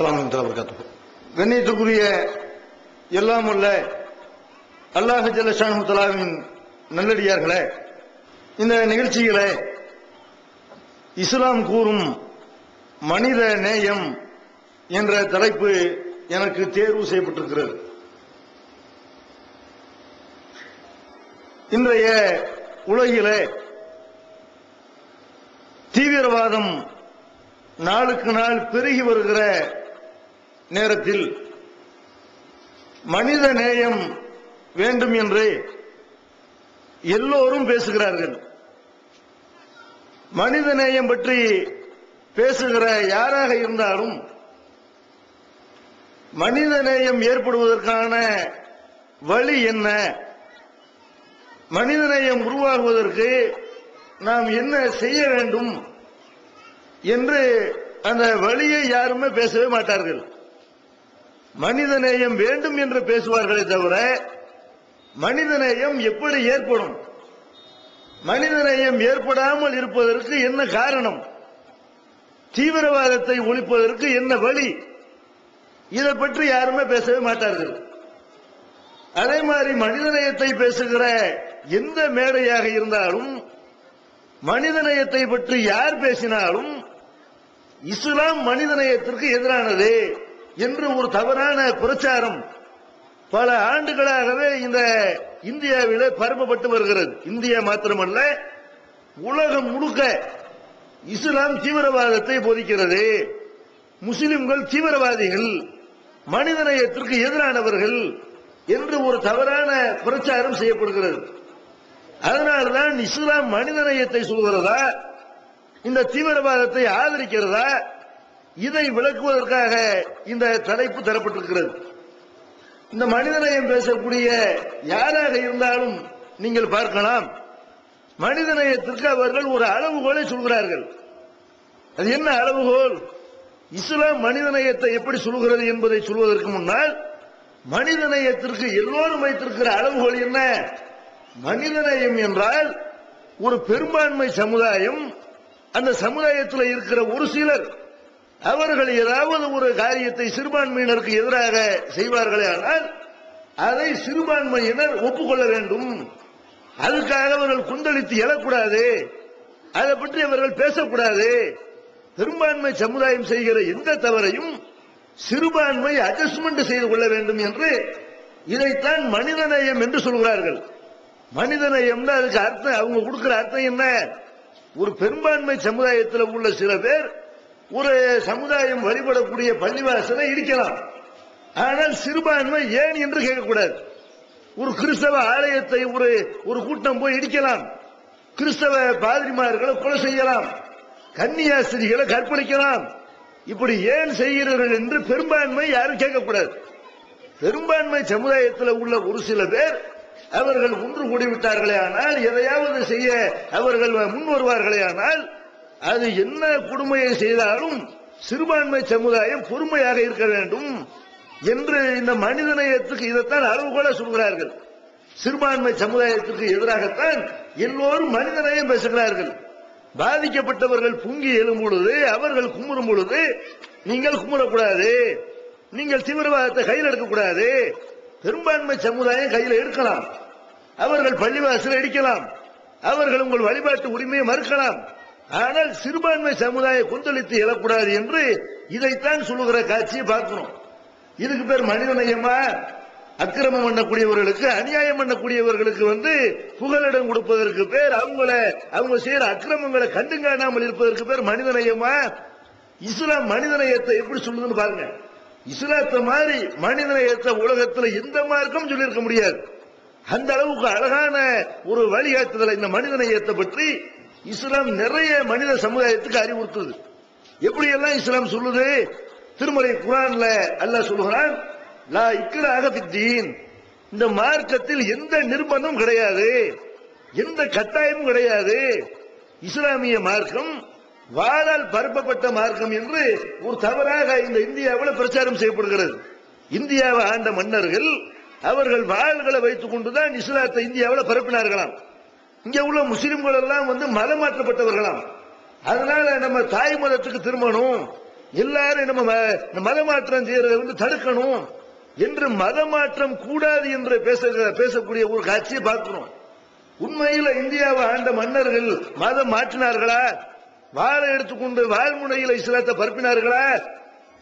அஸ்ஸலாமு அலைக்கும் வரஹ்மத்துல்லாஹி. கண்ணியத்துக்குரிய எல்லாம் உள்ள அல்லாஹ் ஜல்ல ஷானஹு தஆலாவின் நல்லடியார்களே, இந்த நிகழ்ச்சிகளை இஸ்லாம் கூறும் மனித நேயம் என்ற தலைப்பு எனக்கு தேர்வு செய்யப்பட்டிருக்கிறது. இன்றைய உலகிலே தீவிரவாதம் நாளுக்கு நாள் பெருகி வருகிற நேரத்தில் மனித நேயம் வேண்டும் என்று எல்லோரும் பேசுகிறார்கள். மனித நேயம் பற்றி பேசுகிற யாராக இருந்தாலும் மனித நேயம் ஏற்படுவதற்கான வழி என்ன, மனித நேயம் உருவாகுவதற்கு நாம் என்ன செய்ய வேண்டும் என்று அந்த வழியை யாருமே பேசவே மாட்டார்கள். மனிதநேயம் வேண்டும் என்று பேசுவார்களே தவிர மனிதநேயம் எப்படி ஏற்படும், மனிதநேயம் ஏற்படாமல் இருப்பதற்கு என்ன காரணம், தீவிரவாதத்தை ஒழிப்பதற்கு என்ன வழி, இதை பற்றி யாருமே பேசவே மாட்டார்கள். அதே மாதிரி மனிதநேயத்தை பேசுகிற எந்த மேடையாக இருந்தாலும் மனிதநேயத்தை பற்றி யார் பேசினாலும் இஸ்லாம் மனிதநேயத்திற்கு எதிரானது என்று ஒரு தவறான பிரச்சாரம் பல ஆண்டுகளாகவே இந்த இந்தியாவிலே பரப்பப்பட்டு வருகிறது. இந்தியா மாத்திரமல்ல, உலகம் முழுக்க இஸ்லாம் தீவிரவாதத்தை போதிக்கிறது, முஸ்லிம்கள் தீவிரவாதிகள், மனிதநேயத்திற்கு எதிரானவர்கள் என்று ஒரு தவறான பிரச்சாரம் செய்யப்படுகிறது. அதனால்தான் இஸ்லாம் மனிதநேயத்தை சொல்கிறதா, இந்த தீவிரவாதத்தை ஆதரிக்கிறதா, இதை விளக்குவதற்காக இந்த தலைப்பு தரப்பட்டிருக்கிறது. இந்த மனிதநேயம் பேசக்கூடிய யாராக இருந்தாலும் நீங்கள் பார்க்கலாம், மனிதநேயத்திற்கு அவர்கள் ஒரு அளவுகோலை சொல்கிறார்கள். அது என்ன அளவுகோல்? இஸ்லாம் மனிதநேயத்தை எப்படி சொல்கிறது என்பதை சொல்வதற்கு முன்னால் மனிதநேயத்திற்கு எல்லோரும் வைத்திருக்கிற அளவுகோல் என்ன? மனிதநேயம் என்றால் ஒரு பெரும்பான்மை சமுதாயம், அந்த சமுதாயத்தில் இருக்கிற ஒரு சிலர் அவர்கள் ஏதாவது ஒரு காரியத்தை சிறுபான்மையினருக்கு எதிராக செய்வார்களே ஆனால் அதை சிறுபான்மையினர் ஒப்புக்கொள்ள வேண்டும். அதுக்காக அவர்கள் கொந்தளித்து எழக்கூடாது, அதை பற்றி அவர்கள் பேசக்கூடாது. பெரும்பான்மை சமுதாயம் செய்கிற எந்த தவறையும் சிறுபான்மை அட்ஜஸ்ட்மெண்ட் செய்து கொள்ள வேண்டும் என்று இதைத்தான் மனிதநேயம் என்று சொல்கிறார்கள். மனிதநேயம் அதுக்கு அர்த்தம், அவங்க கொடுக்கிற அர்த்தம் என்ன? ஒரு பெரும்பான்மை சமுதாயத்தில் உள்ள சில பேர் ஒரு சமுதாயம் வழிபடக்கூடிய பள்ளிவாசலை இடிக்கலாம், ஆனால் சிறுபான்மை ஏன் என்று கேட்கக்கூடாது. ஒரு கிறிஸ்தவ ஆலயத்தை ஒரு கூட்டம் போய் இடிக்கலாம், கிறிஸ்தவ பாதிரிமார்களை கொலை செய்யலாம், கன்னியாஸ்திரிகளை கற்பழிக்கலாம், இப்படி ஏன் செய்கிறீர்கள் என்று பெரும்பான்மை யாரும் கேட்கக்கூடாது. பெரும்பான்மை சமுதாயத்தில் உள்ள ஒரு சில பேர் அவர்கள் ஒன்று கூடிவிட்டார்களே ஆனால், எதையாவது செய்ய அவர்கள் முன் வருவார்களே ஆனால், அது என்ன கொடுமையை செய்தாலும் சிறுபான்மை சமுதாயம் பொறுமையாக இருக்க வேண்டும் என்று இந்த மனிதநேயத்துக்கு இதைத்தான் அளவுகோல சொல்கிறார்கள். சிறுபான்மை சமுதாயத்துக்கு எதிராகத்தான் எல்லோரும் மனிதநேயம் பேசுகிறார்கள். பாதிக்கப்பட்டவர்கள் பொங்கி எழும் பொழுது, அவர்கள் கும்பிடும் பொழுது நீங்கள் கும்பிடக்கூடாது, நீங்கள் தீவிரவாதத்தை கையில் எடுக்கக்கூடாது. பெரும்பான்மை சமுதாயம் கையில் எடுக்கலாம், அவர்கள் பள்ளிவாசலை இடிக்கலாம், அவர்கள் உங்கள் வழிபாட்டு உரிமையை மறுக்கலாம், ஆனால் சிறுபான்மை சமுதாயம் கொந்தளித்து எழக்கூடாது என்று இதைத்தான் சொல்லுகிற காட்சியை பார்க்கணும். இதுக்கு பேர் மனிதநேயமா? அக்கிரமம் பண்ணக்கூடியவர்களுக்கு, அநியாயம் பண்ணக்கூடியவர்களுக்கு புகலிடம் கொடுப்பதற்கு பேர், அவங்க செய்யற அக்கிரமங்களை கண்டுங்காணாமல் இருப்பதற்கு பேர் மனிதநேயமா? இஸ்லாம் மனிதநேயத்தை எப்படி சொல்லுதுன்னு பாருங்க. இஸ்லாத்தை மாதிரி மனிதநேயத்தை உலகத்தில் எந்த மார்க்கம் சொல்லியிருக்க முடியாது. அந்த அளவுக்கு அழகான ஒரு வழிகாட்டுதல் இந்த மனிதநேயத்தை பற்றி இஸ்லாம் நிறைய மனித சமுதாயத்துக்கு அறிவுறுத்துது. எப்படி எல்லாம் இஸ்லாம் சொல்லுது? திருமறை குர்ஆன்ல அல்லாஹ் சொல்லுகிறான், லா இக்ராஹ ஃபித்தீன், இந்த மார்க்கத்தில் எந்த நிர்பந்தமும் கிடையாது, எந்த கட்டாயமும் கிடையாது. இஸ்லாமிய மார்க்கம் வாளால் பரப்பப்பட்ட மார்க்கம் என்று ஒரு தவறாக இந்த இந்தியாவில் பிரச்சாரம் செய்யப்படுகிறது. இந்தியாவை ஆண்ட மன்னர்கள் அவர்கள் வாள்களை வைத்துக் கொண்டுதான் இஸ்லாத்தை இந்தியாவில் பரப்பினார்களாம். இங்க உள்ள முஸ்லிம்கள் எல்லாம் மதமாற்றப்பட்டவர்களாம். அதனால நம்ம தாய் மதத்துக்கு திரும்பணும், எல்லாரும் நம்ம மதமாற்றம் செய்யறதை வந்து தடுக்கணும் என்று மதமாற்றம் கூடாது என்று பேசக்கூடிய ஒரு காட்சியை பார்க்கிறோம். உண்மையில இந்தியாவை ஆண்ட மன்னர்கள் மதம் மாற்றினார்களா? வாழை எடுத்துக்கொண்டு வாழ்முனையில இஸ்லாத்தை பரப்பினார்களா?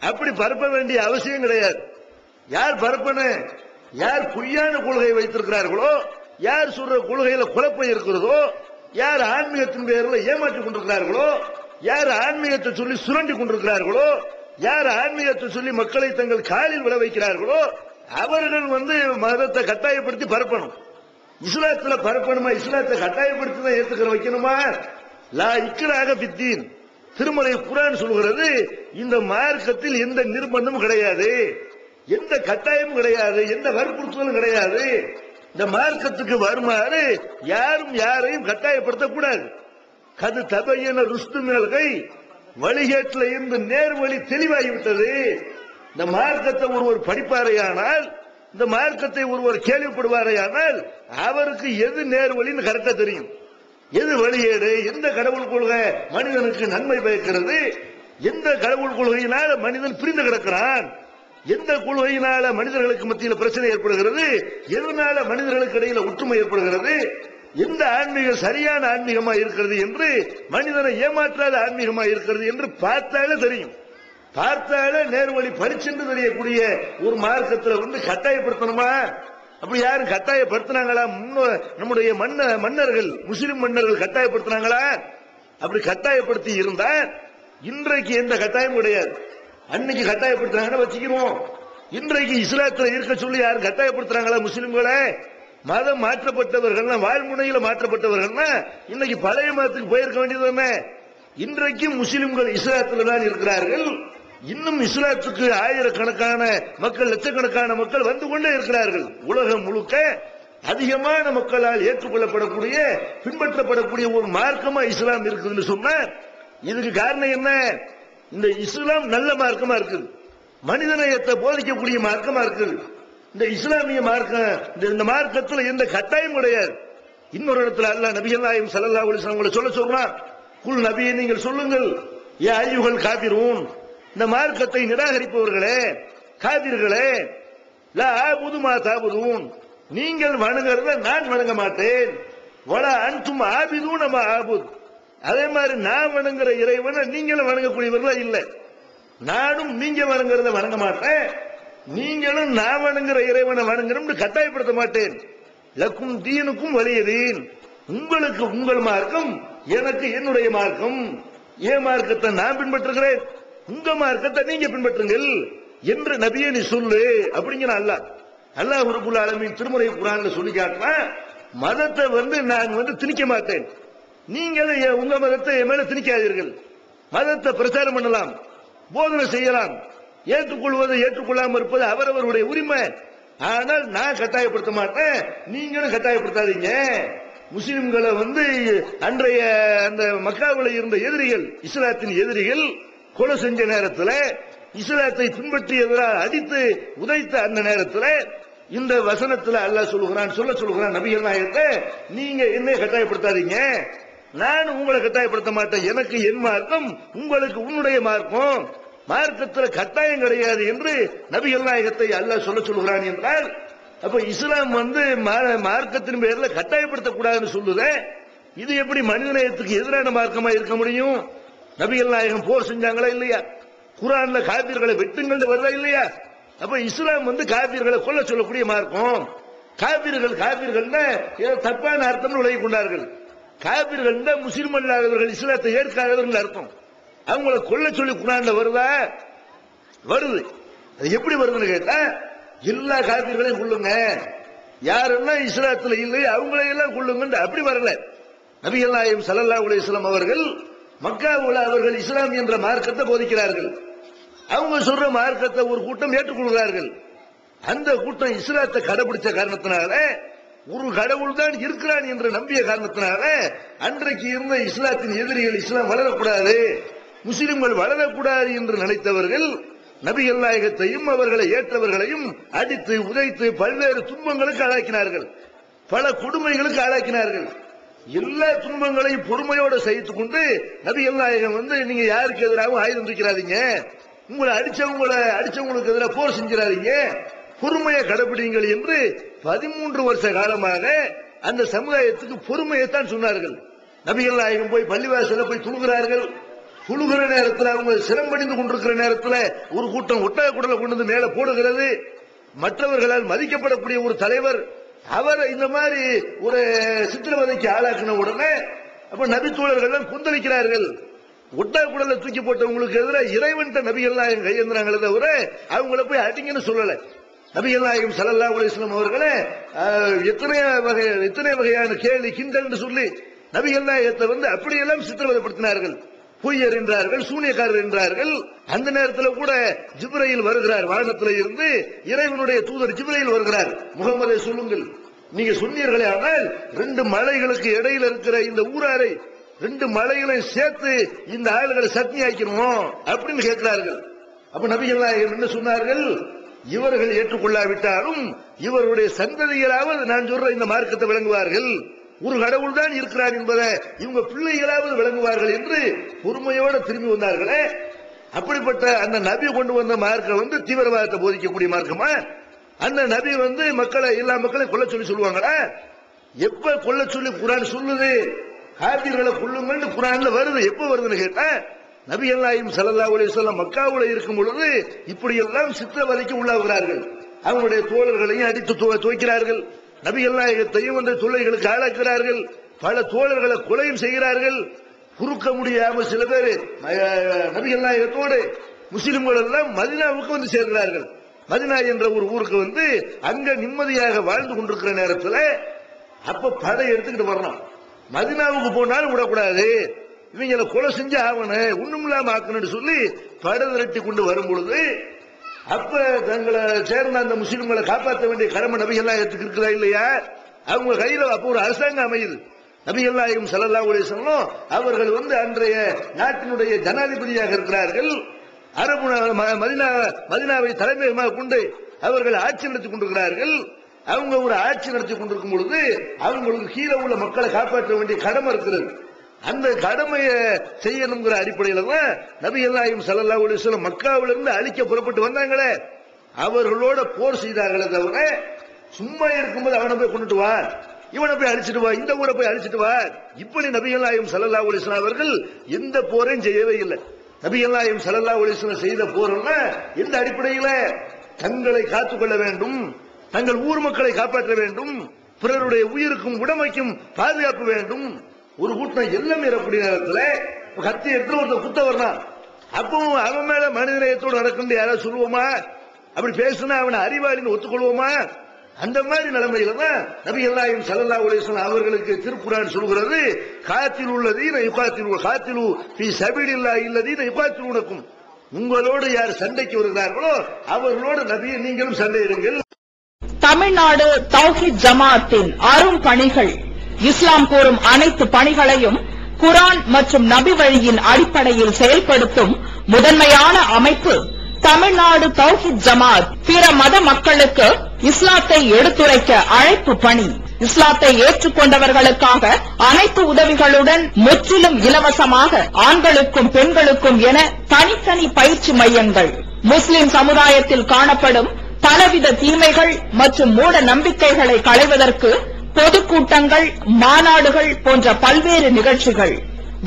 அப்படி பரப்ப வேண்டிய அவசியம் கிடையாது. யார் பரப்பன, யார் பொய்யான கொள்கை வைத்திருக்கிறார்களோ, யார் சொல்ற கொள்கையில குழப்பம் இருக்கிறதோ, யார் ஆன்மீகத்தின் பெயரில் ஏமாற்றிக் கொண்டிருக்கிறார்களோ, யார் ஆன்மீகத்தை சொல்லி சுரண்டி கொண்டிருக்கிறார்களோ, யார் ஆன்மீகத்தை சொல்லி மக்களை தங்கள் காலில் விட வைக்கிறார்களோ, அவர்கள் வந்து மதத்தை கட்டாயப்படுத்தி பரப்பணும். இஸ்லாத்துல பரப்பணுமா? இஸ்லாத்தை கட்டாயப்படுத்தி தான் ஏத்துக்கிற வைக்கணுமா? லா இக்ராஹ ஃபித்தீன், திருமறை குர்ஆன் சொல்கிறது, இந்த மார்க்கத்தில் எந்த நிர்பந்தமும் கிடையாது, எந்த கட்டாயமும் கிடையாது, எந்த வற்புறுத்தலும் கிடையாது. இந்த மார்க்கத்துக்கு வருமாறு யாரும் யாரையும் கட்டாயப்படுத்தக்கூடாது. கது தபையன ருஷ்து மினல்கை, வழிகேட்டில் இருந்து நேர்வழி தெளிவாகிவிட்டது. இந்த மார்க்கத்தை ஒருவர் படிப்பாரையானால், இந்த மார்க்கத்தை ஒருவர் கேள்விப்படுவாரையானால் அவருக்கு எது நேர்வழின்னு கரெக்டா தெரியும். எது வழியேடு, எந்த கடவுள் கொள்கை மனிதனுக்கு நன்மை பயக்கிறது, எந்த கடவுள் கொள்கையினால மனிதன் பிரிந்து கிடக்கிறான், எந்த கொள்கையினால மனிதர்களுக்கு மத்தியில் பிரச்சனை ஏற்படுகிறது, எதனால மனிதர்களுக்கு இடையில ஒற்றுமை ஏற்படுகிறது, எந்த ஆன்மீகம் சரியான ஆன்மீகமா இருக்கிறது என்று, மனிதனை ஏமாற்றாத ஆன்மீகமா இருக்கிறது என்று பார்த்தாலே தெரியும். பார்த்தாலே நேர்வழி பரிச்சென்று தெரியக்கூடிய ஒரு மார்க்கத்தில் வந்து கட்டாயப்படுத்தணுமா? அப்படி யாரும் கட்டாயப்படுத்தினாங்களா? நம்முடைய மன்னர்கள், முஸ்லிம் மன்னர்கள் கட்டாயப்படுத்தினாங்களா? அப்படி கட்டாயப்படுத்தி இருந்தா இன்றைக்கு எந்த கட்டாயம் கிடையாது. அன்னைக்கு கட்டாயப்படுத்துறாங்கன்னு வச்சுக்கிறோம். இன்றைக்கு இஸ்லாத்தில் இருக்க சொல்லி யாரும் கட்டாயப்படுத்துறாங்களா? முஸ்லிம்களை மதம் மாற்றப்பட்டவர்கள், வாழ்முனையில மாற்றப்பட்டவர்கள் இன்னைக்கு பழைய மதத்துக்கு போயிருக்க வேண்டியது. இன்றைக்கும் முஸ்லிம்கள் இஸ்லாத்தில் தான் இருக்கிறார்கள். இன்னும் இஸ்லாத்துக்கு ஆயிரக்கணக்கான மக்கள், லட்சக்கணக்கான மக்கள் வந்து கொண்டே இருக்கிறார்கள். உலகம் முழுக்க அதிகமான மக்களால் ஏற்றுக்கொள்ளப்படக்கூடிய, பின்பற்றப்படக்கூடிய ஒரு மார்க்கமா இஸ்லாம் இருக்குதுன்னு சொன்னா இதுக்கு காரணம் என்ன? இந்த இஸ்லாம் நல்ல மார்க்கமா இருக்குது, மனிதநேயத்தை போதிக்கக்கூடிய மார்க்கமா இருக்குது. இந்த இஸ்லாமிய மார்க்கம், இந்த மார்க்கத்தில் எந்த கட்டாயம் கிடையாது. இன்னொரு இடத்துல அல்லாஹ் நபிகள் நாயகம் ஸல்லல்லாஹு அலைஹி வஸல்லம் சொல்ல சொல்றான், குல் நபியே நீங்கள் சொல்லுங்கள், யா அய்யுஹல் காபிரூன், இந்த மார்க்கத்தை நிராகரிப்பவர்களே, காபிர்களே, லா ஆபுது மா தாபுதூன், நீங்கள் வணங்குறத நான் வணங்க மாட்டேன், வலா அன்தும் ஆபிதூன மா ஆபுத், அதே மாதிரி நான் வணங்குற இறைவனை நீங்களும் வணங்கக்கூடியவர்களா இல்லை. நானும் நீங்க வணங்குறத வணங்க மாட்டேன், நீங்களும் நான் வணங்குற இறைவனை வணங்கணும்னு கட்டாயப்படுத்த மாட்டேன். லக்கும் தீனுக்கும் வலியதீன், உங்களுக்கு உங்கள் மார்க்கம், எனக்கு என்னுடைய மார்க்கம். ஏன் மார்க்கத்தை நான் பின்பற்றுகிறேன், உங்க மார்க்கத்தை நீங்க பின்பற்றுங்கள் என்று நபியே நீ சொல்லு அப்படிங்கிற அல்லாஹ் ரப்பல் ஆலமீன் திருமறை குர்ஆன்ல சொல்லி காட்டுறான். மதத்தை வந்து நான் வந்து திணிக்க மாட்டேன், நீங்கள் உங்க மதத்தை என் மேல திணிக்காதீர்கள். மதத்தை பிரச்சாரம் பண்ணலாம், போதனை செய்யலாம், ஏற்றுக்கொள்வது ஏற்றுக்கொள்ளாமல் இருப்பது அவரவருடைய உரிமை. ஆனால் நான் கட்டாயப்படுத்த மாட்டேன், நீங்களும் கட்டாயப்படுத்தாதீங்க. முஸ்லிம்களை வந்து அன்றைய அந்த மக்காவில் இருந்த எதிரிகள், இஸ்லாத்தின் எதிரிகள் கொலை செஞ்ச நேரத்தில், இஸ்லாத்தை பின்பற்றியவரால் அடித்து உதைத்த அந்த நேரத்தில் இந்த வசனத்தில் அல்லாஹ் சொல்லுகிறான் நபிகள் நாயகத்தை, நீங்க என்னை கட்டாயப்படுத்தாதீங்க, நான் உங்களை கட்டாயப்படுத்த மாட்டேன், எனக்கு என் மார்க்கம், உங்களுக்கு உன்னுடைய மார்க்கம், மார்க்கத்தில் கட்டாயம் கிடையாது என்று நபிகள் நாயகத்தை அல்லாஹ் சொல்லுகிறான் என்றால், அப்ப இஸ்லாம் வந்து மார்க்கத்தின் பேரில் கட்டாயப்படுத்தக்கூடாதுன்னு சொல்லுதே, இது எப்படி மனிதநேயத்துக்கு எதிரான மார்க்கமா இருக்க முடியும்? நபிகள் நாயகம் போர் செஞ்சாங்களா இல்லையா? குர்ஆன்ல காபிர்களை வெட்டுங்கள் வருதா இல்லையா? அப்ப இஸ்லாம் வந்து காபிர்களை கொல்ல சொல்லக்கூடிய மார்க்கம். காபிர்கள் தப்பான அர்த்தம் விலகி கொண்டார்கள். காபிர்கள் முஸ்லிம் அல்லாதவர்கள், இஸ்லாத்தை ஏற்காதவர்கள் அர்த்தம். அவங்கள கொல்ல சொல்லி குர்ஆன்ல வருதா? வருது. அது எப்படி வருதுன்னு கேட்டா, எல்லா காபிர்களையும் கொள்ளுங்க, யாரெல்லாம் இஸ்லாத்துல இல்லை அவங்களையெல்லாம் கொள்ளுங்க, அப்படி வரல. நபிகள் நாயகம் ஸல்லல்லாஹு அலைஹி வஸல்லம் அவர்கள் மக்காவுல அவர்கள் இஸ்லாம் என்ற மார்க்கத்தை போதிக்கிறார்கள். அவங்க சொல்ற மார்க்கத்தை ஒரு கூட்டம் ஏற்றுக்கொள்கிறார்கள். அந்த கூட்டம் இஸ்லாத்தை கடைபிடிச்ச காரணத்தினால, ஒரு கடவுள் தான் இருக்கிறான் என்று நம்பிய காரணத்தினால, அன்றைக்கு இருந்த இஸ்லாத்தின் எதிரிகள் இஸ்லாம் வளரக்கூடாது, முஸ்லிம்கள் வளரக்கூடாது என்று நினைத்தவர்கள் நபிகள் நாயகத்தையும் அவர்களை ஏற்றவர்களையும் அடித்து உதைத்து பல்வேறு துன்பங்களுக்கு ஆளாக்கினார்கள், பல கொடுமைகளுக்கு ஆளாக்கினார்கள். எல்லா துன்பங்களையும் பொறுமையோடு சகித்துக் கொண்டு நபிகள் நாயகம் வந்து, நீங்க யாருக்கு எதிராகவும் ஆயுதம் தூக்கிறாதீங்க, உங்களை அடிச்சவங்களுக்கு எதிராக போர் செஞ்சிடாதீங்க, பொறுமையை கடைபிடிங்கள் என்று 13 வருஷ காலமாக அந்த சமுதாயத்துக்கு பொறுமையைத்தான் சொன்னார்கள். நபிகள் நாயகம் போய் பள்ளிவாசல போய் துழுகிறார்கள். துழுகிற நேரத்தில் அவங்க சிரமடைந்து கொண்டிருக்கிற நேரத்தில் ஒரு கூட்டம் ஒட்டக குடலை கொண்டு வந்து மேல போடுகிறது. மற்றவர்களால் மதிக்கப்படக்கூடிய ஒரு தலைவர் அவர் இந்த மாதிரி ஒரு சித்திரவதைக்கு ஆளாக்கின உடனே அப்ப நபி தோழர்கள் கொந்தளிக்கிறார்கள். ஒட்டக குடலை தூக்கி போட்டவங்களுக்கு எதிராக இறைவன்ட்ட நபிகள் நாயகம் கையேந்திராங்களே தவிர அவங்கள போய் அடிங்கன்னு சொல்லல. நபிகள் நாயகம் ஸல்லல்லாஹு அலைஹி வஸல்லம் அவர்களே எத்தனை வகையான கேலி கிண்டல் சொல்லி நபிகள் நாயகத்தை அப்படியெல்லாம் சித்திரவதைப்படுத்தினார்கள். பொய்யர் என்றார்கள், சூனியக்காரர் என்றார்கள். அந்த நேரத்தில் கூட ஜிப்ரீல் வருகிறார், வானத்தில் இருந்து இறைவனுடைய தூதர் ஜிப்ரீல் வருகிறார். முகமதை சொல்லுங்கள், நீங்க சொன்னீர்களே, ஆனால் 2 மலைகளுக்கு இடையில இருக்கிற இந்த ஊராரை 2 மலைகளையும் சேர்த்து இந்த ஆளுகளை சட்னி ஆக்கணும் அப்படின்னு கேட்கிறார்கள். அப்ப நபிகள் நாயகம் என்ன சொன்னார்கள்? இவர்கள் ஏற்றுக்கொள்ளாவிட்டாலும் இவருடைய சந்ததிகளாவது நான் சொல்ற இந்த மார்க்கத்தை விளங்குவார்கள், ஒரு கடவுள் தான் இருக்கிறார் என்பதை இவங்க பிள்ளைகளாவது விளங்குவார்கள் என்று பொறுமையோடு திரும்பி வந்தார்களே. அப்படிப்பட்ட அந்த நபி கொண்டு வந்த மார்க்கம் தீவிரவாதத்தை போதிக்கக்கூடிய மார்க்கமா? அந்த நபி மக்களை எல்லா மக்களையும் கொல்ல சொல்லி சொல்லுவாங்களா? எப்ப கொல்ல சொல்லி குர்ஆன் சொல்லுது? காபிர்களை கொல்லுங்கன்னு குர்ஆன்ல வருது. எப்ப வருதுன்னு கேட்டா நபிகள் நாயகம் ஸல்லல்லாஹு அலைஹி வஸல்லம் மக்காவுல இருக்கும் பொழுது இப்படி எல்லாம் சித்திரவதைக்கு உள்ளாகிறார்கள். அவங்களுடைய தோழர்களையும் அடித்து துவைக்கிறார்கள். நபிகள் நாயகத்தையும் தொல்லைகளுக்கு ஆளாக்குகிறார்கள். பல தோழர்களை கொலையும் செய்கிறார்கள். குறுக்க முடியாம சில பேர் நபிகள் நாயகத்தோடு முஸ்லிம்கள் எல்லாம் மதீனாவுக்கு சேர்கிறார்கள். மதீனா என்ற ஒரு ஊருக்கு அங்க நிம்மதியாக வாழ்ந்து கொண்டிருக்கிற நேரத்தில் அப்ப படை எடுத்துக்கிட்டு வரணும். மதீனாவுக்கு போனாலும் விடக்கூடாது, இவங்களை கொலை செஞ்சு ஆகணும், ஒண்ணும் இல்லாம ஆக்கணும்னு சொல்லி படை திரட்டி கொண்டு வரும் பொழுது அப்ப தங்களை சேர்ந்த அந்த முஸ்லிம்களை காப்பாற்ற வேண்டிய கடமை நபிகள் நாயகத்துக்கு இருக்குதா இல்லையா? அவங்க கையில அப்ப ஒரு அரசாங்கம் அமையுது. நபிகள் நாயகம் ஸல்லல்லாஹு அலைஹி வஸல்லம் அவர்கள் அன்றைய நாட்டினுடைய ஜனாதிபதியாக இருக்கிறார்கள். அரபு மதீனாவை தலைமையமாக கொண்டு அவர்கள் ஆட்சி நடத்தி கொண்டிருக்கிறார்கள். அவங்க ஒரு ஆட்சி நடத்தி கொண்டிருக்கும் பொழுது அவங்களுக்கு கீழே உள்ள மக்களை காப்பாற்ற வேண்டிய கடமை இருக்கிறது. அந்த கடமையை செய்யணுங்கிற அடிப்படையில் தான் நபிகள் நாயகம் ஸல்லல்லாஹு அலைஹி வஸல்லம் மக்காவிலிருந்து அழிக்க புறப்பட்டு வந்தாங்களே, அவர்களோட போர் செய்தார்களே தவிர சும்மா இருக்கும்போது அவனை போய் கொண்டுட்டு வா, இவனை போய் அழிச்சிட்டு வா, இந்த ஊரை போய் அழிச்சிட்டு வா, இப்படி நபிகள் நாயகம் ஸல்லல்லாஹு அலைஹி வஸல்லம் அவர்கள் எந்த போரையும் செய்யவே இல்லை. நபிகள் நாயகம் ஸல்லல்லாஹு அலைஹி வஸல்லம் செய்த போர்னா எந்த அடிப்படையில்? தங்களை காத்துக்கொள்ள வேண்டும், தங்கள் ஊர் மக்களை காப்பாற்ற வேண்டும், பிறருடைய உயிருக்கும் உடமைக்கும் பாதுகாப்பு வேண்டும். ஒரு கூட்டம் எல்லாம் ஏறக்கூடிய நேரத்தில் கத்தி எடுத்து ஒருத்தர் குத்த வரலாம், அப்பவும் அவன் மேல மனிதநேயத்தோடு நடக்கும் யாராவது சொல்லுவோமா? அப்படி பேசுனா அவனை அறிவாளின்னு ஒத்துக்கொள்வோமா? அந்த மாதிரி நிலைமையில தான் நபிகள் நாயகம் ஸல்லல்லாஹு அலைஹி வஸல்லம் அவர்களுக்கு திருக்குர்ஆன் சொல்கிறது, காத்தில் உள்ளதீன காத்திலு ஃபீ சபீலில்லாஹி அல்லதீன யுகாத்திலூனக்கும், உங்களோடு யார் சண்டைக்கு வருகிறார்களோ அவர்களோடு நபியே நீங்களும் சண்டையிடுங்கள். தமிழ்நாடு தௌஹீத் ஜமாஅத்தின் அரும் பணிகள், இஸ்லாம் கூறும் அனைத்து பணிகளையும் குர்ஆன் மற்றும் நபி வழியின் அடிப்படையில் செயல்படுத்தும் முதன்மையான அமைப்பு தமிழ்நாடு தௌஹீத் ஜமாஅத். பிற மத மக்களுக்கு இஸ்லாத்தை எடுத்துரைக்க அழைப்பு பணி. இஸ்லாத்தை ஏற்றுக்கொண்டவர்களுக்காக அனைத்து உதவிகளுடன் முற்றிலும் இலவசமாக ஆண்களுக்கும் பெண்களுக்கும் என தனித்தனி பயிற்சி மையங்கள். முஸ்லிம் சமுதாயத்தில் காணப்படும் பலவித தீமைகள் மற்றும் மூட நம்பிக்கைகளை களைவதற்கு பொதுக்கூட்டங்கள், மாநாடுகள் போன்ற பல்வேறு நிகழ்ச்சிகள்,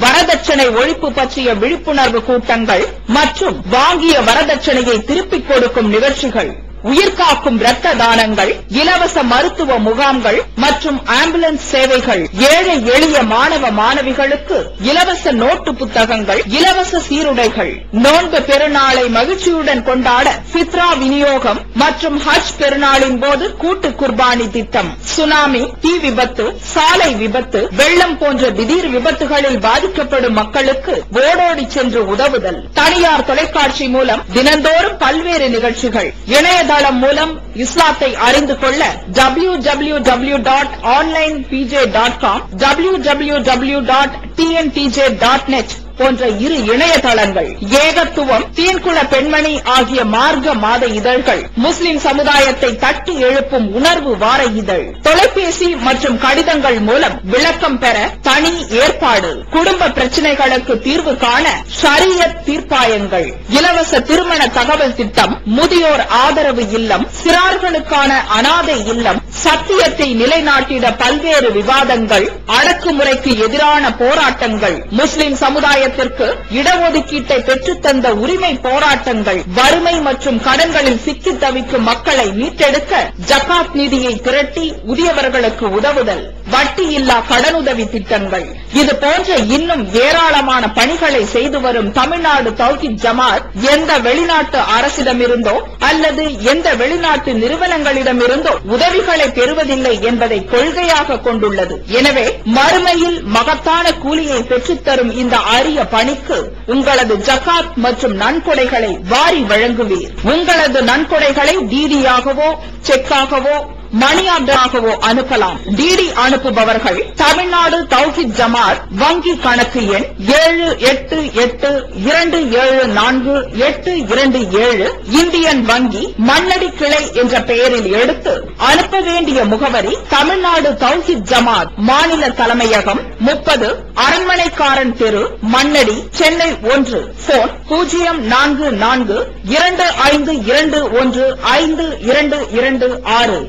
வரதட்சணை ஒழிப்பு பற்றிய விழிப்புணர்வு கூட்டங்கள் மற்றும் வாங்கிய வரதட்சணையை திருப்பிக் கொடுக்கும் நிகழ்ச்சிகள், உயிர்காக்கும் இரத்த தானங்கள், இலவச மருத்துவ முகாம்கள் மற்றும் ஆம்புலன்ஸ் சேவைகள், ஏழை எளிய மாணவ மாணவிகளுக்கு இலவச நோட்டு புத்தகங்கள், இலவச சீருடைகள், நோன்பு பெருநாளை மகிழ்ச்சியுடன் கொண்டாட ஃபித்ரா விநியோகம் மற்றும் ஹஜ் பெருநாளின் போது கூட்டு குர்பானி திட்டம், சுனாமி, தீ விபத்து, சாலை விபத்து, வெள்ளம் போன்ற திடீர் விபத்துகளில் பாதிக்கப்படும் மக்களுக்கு ஓடோடி சென்று உதவுதல், தனியார் தொலைக்காட்சி மூலம் தினந்தோறும் பல்வேறு நிகழ்ச்சிகள், இணையதளம் மூலம் இஸ்லாத்தை அறிந்து கொள்ள www.onlinepj.com, www.tntj.net போன்ற 2 இணையதளங்கள், ஏகத்துவம், தீன்குல பெண்மணி ஆகிய மார்க்க மாத இதழ்கள், முஸ்லிம் சமுதாயத்தை தட்டி எழுப்பும் உணர்வு வார இதழ், தொலைபேசி மற்றும் கடிதங்கள் மூலம் விளக்கம் பெற தனி ஏற்பாடு, குடும்ப பிரச்சனைகளுக்கு தீர்வு காண ஷரியத் தீர்ப்பாயங்கள், இலவச திருமண தகவல் திட்டம், முதியோர் ஆதரவு இல்லம், சிறார்களுக்கான அனாதை இல்லம், சத்தியத்தை நிலைநாட்டிட பல்வேறு விவாதங்கள், அடக்குமுறைக்கு எதிரான போராட்டங்கள், முஸ்லிம் சமுதாயத்திற்கு இடஒதுக்கீட்டை பெற்றுத்தந்த உரிமை போராட்டங்கள், வறுமை மற்றும் கடன்களில் சிக்கி தவிக்கும் மக்களை மீட்டெடுக்க ஜகாத் நிதியை திரட்டி உரியவர்களுக்கு உதவுதல், வட்டியில்லா கடனுதவி திட்டங்கள், இது போன்ற இன்னும் ஏராளமான பணிகளை செய்து வரும் தமிழ்நாடு தௌஹீத் ஜமாத் எந்த வெளிநாட்டு அரசிடமிருந்தோ அல்லது எந்த வெளிநாட்டு நிறுவனங்களிடமிருந்தோ உதவிகளை பெறுவதில்லை என்பதை கொள்கையாக கொண்டுள்ளது. எனவே மறுமையில் மகத்தான கூலியை பெற்றுத்தரும் இந்த அரிய பணிக்கு உங்களது ஜகாத் மற்றும் நன்கொடைகளை வாரி வழங்குவீர். உங்களது நன்கொடைகளை டிடியாகவோ செக்காகவோ மணி ஆர்டராகவோ அனுப்பலாம். டிடி அனுப்புபவர்கள் தமிழ்நாடு தௌஹீத் ஜமாத் வங்கி கணக்கு எண் 7882748827 இந்தியன் வங்கி மண்ணடி கிளை என்ற பெயரில் எடுத்து அனுப்ப வேண்டிய முகவரி தமிழ்நாடு தௌஹீத் ஜமாத் மாநில தலைமையகம் 30 அரண்மனைக்காரன் தெரு மண்ணடி சென்னை 1. போன் 044215215226.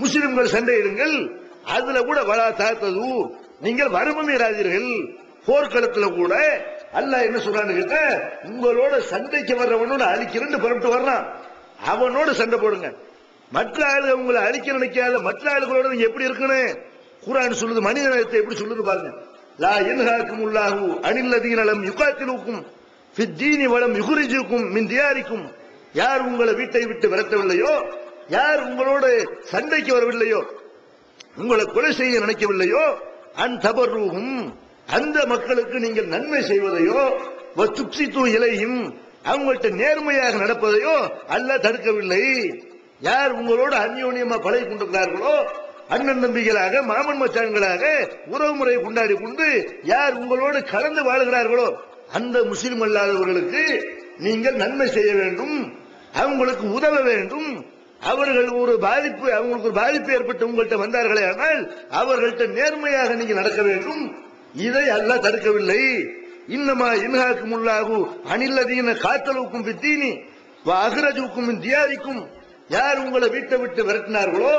முஸ்லிம்கள் சண்டையிடுங்கள், அதுல கூட வலா தாத்தது, நீங்கள் வரம்பு மீறாதீர்கள். போர்க்களத்துல கூட அல்லாஹ் என்ன சொல்றான்னு கேட்ட, உங்களோட சண்டைக்கு வர்றவனோட அழிக்கிறன்னு புறப்பட்டு வர்றான், அவனோட சண்டை போடுங்க. மற்ற ஆளுகள் உங்களை அழிக்க நினைக்காத மற்ற ஆளுகளோட நீங்க எப்படி இருக்கணும்? குர்ஆன் சொல்லுது, மனித நேயத்தை எப்படி சொல்லுது பாருங்க. லா யன்ஹாகுமுல்லாஹு அனில்லதீன லம் யுகாத்திலுக்கும் ஃபித்தீனி வலம் யுக்ரிஜுக்கும் மின் தியாரிக்கும். யார் உங்களை வீட்டை விட்டு விரட்டவில்லையோ, யார் உங்களோட சண்டைக்கு வரவில்லையோ, உங்களை கொலை செய்ய நினைக்கவில்லையோ, அன்தபர்ரூஹும் அந்த மக்களுக்கு நீங்கள் நன்மை செய்வதையோ, வத்துக்ஸிது இலைஹிம் அவங்கள்ட்ட நேர்மையாக நடப்பதையோ அல்லாஹ் தடுக்கவில்லை. யார் உங்களோட அந்யோன்யமா பழகி கொண்டிருக்கிறார்களோ, அண்ணன் தம்பிகளாக மாமன் மச்சான்களாக உறவு முறை கொண்டாடி கொண்டு யார் உங்களோடு கலந்து வாழுகிறார்களோ அந்த முஸ்லிம் அல்லாதவர்களுக்கு நீங்கள் நன்மை செய்ய வேண்டும், அவங்களுக்கு உதவ வேண்டும். அவர்கள் அவங்களுக்கு ஒரு பாதிப்பு ஏற்பட்டு உங்கள்கிட்ட வந்தார்களே ஆனால் அவர்கள்ட்ட நேர்மையாக நீங்க நடக்க வேண்டும். இதை அல்லாஹ் தடுக்கவில்லை. இன்னமா இன்ஹாக்குமுல்லாஹு அனில்லதீன காத்தலுக்கும் பித்தீனி அஹ்ரஜுக்கும் மின் தியாரிக்கும். யார் உங்களை வீட்டை விட்டு விரட்டினார்களோ,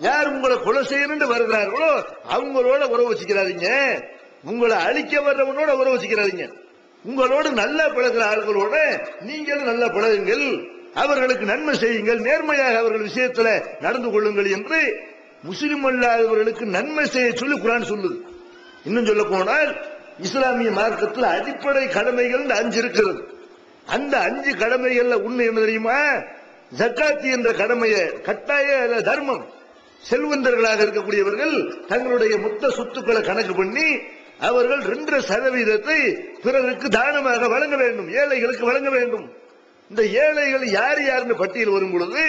யார் உங்களை கொலை செய்யணும்னு வருகிறார்களோ அவங்களோட உறவு வச்சுக்கிறாதீங்க. உங்களை அழிக்க வர்றவனோட உறவு வச்சுக்கிறாதீங்க. உங்களோடு நல்லா பழகிற ஆள்களோட நீங்களும் நல்லா பழகுங்கள், அவர்களுக்கு நன்மை செய்யுங்கள், நேர்மையாக அவர்கள் விஷயத்தில் நடந்து கொள்ளுங்கள் என்று முஸ்லிம் அல்லாதவர்களுக்கு நன்மை செய்ய சொல்லி குர்ஆன் சொல்லுது. இன்னும் சொல்ல போனால் இஸ்லாமிய மார்க்கத்தில் அடிப்படை கடமைகள் 5 இருக்கிறது. அந்த 5 கடமைகள்ல ஒண்ணு என்ன தெரியுமா? ஜக்காத் என்ற கடமையை, கட்டாய தர்மம். செல்வந்தர்களாக இருக்கக்கூடியவர்கள் தங்களுடைய மொத்த சொத்துக்களை கணக்கு பண்ணி அவர்கள் 2% பிறருக்கு தானமாக வழங்க வேண்டும், ஏழைகளுக்கு வழங்க வேண்டும். இந்த ஏழைகள் யார் யாருன்னு பட்டியல் வரும் பொழுது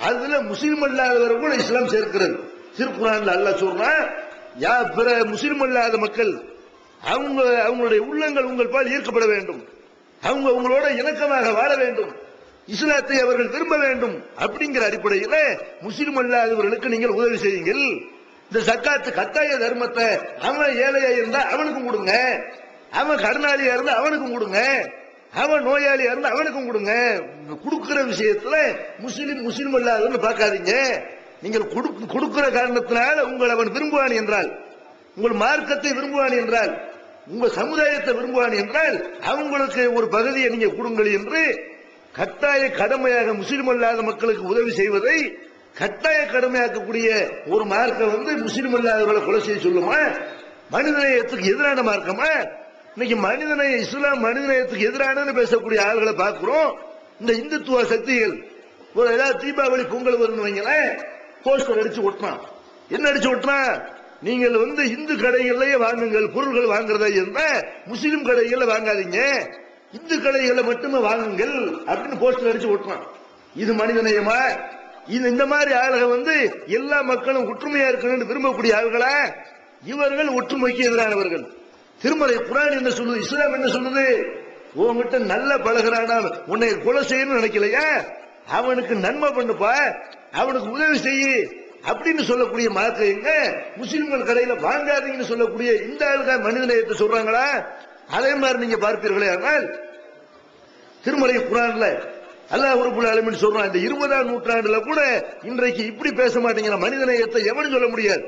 அதுல முஸ்லிம் அல்லாதவர்கள் கூட இஸ்லாம் சேர்க்கிறது. திருக்குர்ஆன்ல அல்லாஹ் சொல்றான், பிற முஸ்லிம் அல்லாத மக்கள் அவங்களுடைய உள்ளங்கள் உங்கள் பால் ஈர்க்கப்பட வேண்டும், அவங்க உங்களோட இணக்கமாக வாழ வேண்டும், இஸ்லாத்தை அவர்கள் விரும்ப வேண்டும். அப்படிங்கிற அடிப்படையில் முஸ்லிம் அல்லாதவர்களுக்கு நீங்கள் உதவி செய்யுங்கள். இந்த ஜக்காத் கட்டாய தர்மத்தை அவன் ஏழையா இருந்தா அவனுக்கும் கொடுங்க, அவன் கடனாளியா இருந்தா அவனுக்கும் கொடுங்க, அவன் நோயாளியா இருந்தா அவனுக்கும் கொடுங்க. கொடுக்கிற விஷயத்துல முஸ்லிம் அல்லாதவன்னு பார்க்காதீங்க. நீங்கள் கொடுக்கிற காரணத்தினால உங்கள் அவன் விரும்புவான் என்றால், உங்கள் மார்க்கத்தை விரும்புவான் என்றால், உங்க சமுதாயத்தை விரும்புவான் என்றால் அவங்களுக்கு ஒரு பகுதியை நீங்க கொடுங்கள் என்று கட்டாய கடமையாக முஸ்லிம் அல்லாத மக்களுக்கு உதவி செய்வதை கட்டாய கடமையாக்கக்கூடிய ஒரு மார்க்கம் முஸ்லிம் அல்லாதவர்களை கொலை செய்ய சொல்லுமா? மனிதநேயத்துக்கு எதிரான மார்க்கமா? இன்னைக்கு மனிதநேய இஸ்லாம் மனிதநேயத்துக்கு எதிரானு பேசக்கூடிய ஆள்களை பார்க்கிறோம். இந்த இந்துத்துவ சக்திகள் ஒரு ஏதாவது தீபாவளி பொங்கல் வரும்னு வைங்களேன், போஸ்டர் அடிச்சு ஒட்டினான். என்ன அடிச்சு ஒட்டினான்? நீங்கள் இந்து கடைகளிலேயே வாங்குங்கள், பொருள்கள் வாங்குறதா இருந்தா முஸ்லிம் கடைகள்ல வாங்காதீங்க, இந்து கடைகளை மட்டுமே வாங்குங்கள் அப்படின்னு போஸ்டர் அடிச்சு ஒட்டினான். இது மனிதநேயமா? இந்த மாதிரி ஆளுக எல்லா மக்களும் ஒற்றுமையா இருக்கணும்னு விரும்பக்கூடிய ஆள்களா? இவர்கள் ஒற்றுமைக்கு எதிரானவர்கள். திருமறை குர்ஆன் என்ன சொல்லுது? இஸ்லாம் என்ன சொல்லுது? உன்கிட்ட நல்ல பழகிறானா உன்னை கொலை செய்யணும்னு நினைக்கலையா, அவனுக்கு நன்மை பண்ணுப்பா, அவனுக்கு உதவி செய்யு அப்படின்னு சொல்லக்கூடிய மார்க்கம் எங்க? முஸ்லிம்கள் கடையில வாங்காதீங்கன்னு சொல்லக்கூடிய இந்த ஆளுதான் மனித நேயத்தை சொல்றாங்களா? அதே மாதிரி நீங்க பார்ப்பீர்களே. ஆனால் திருமறை குர்ஆன்ல அல்லாஹ் ரப்பல் ஆலமீன் சொல்றான், இந்த 20ஆம் நூற்றாண்டுல கூட இன்றைக்கு இப்படி பேச மாட்டேங்கிற மனித நேயத்தை எவனும் சொல்ல முடியாது.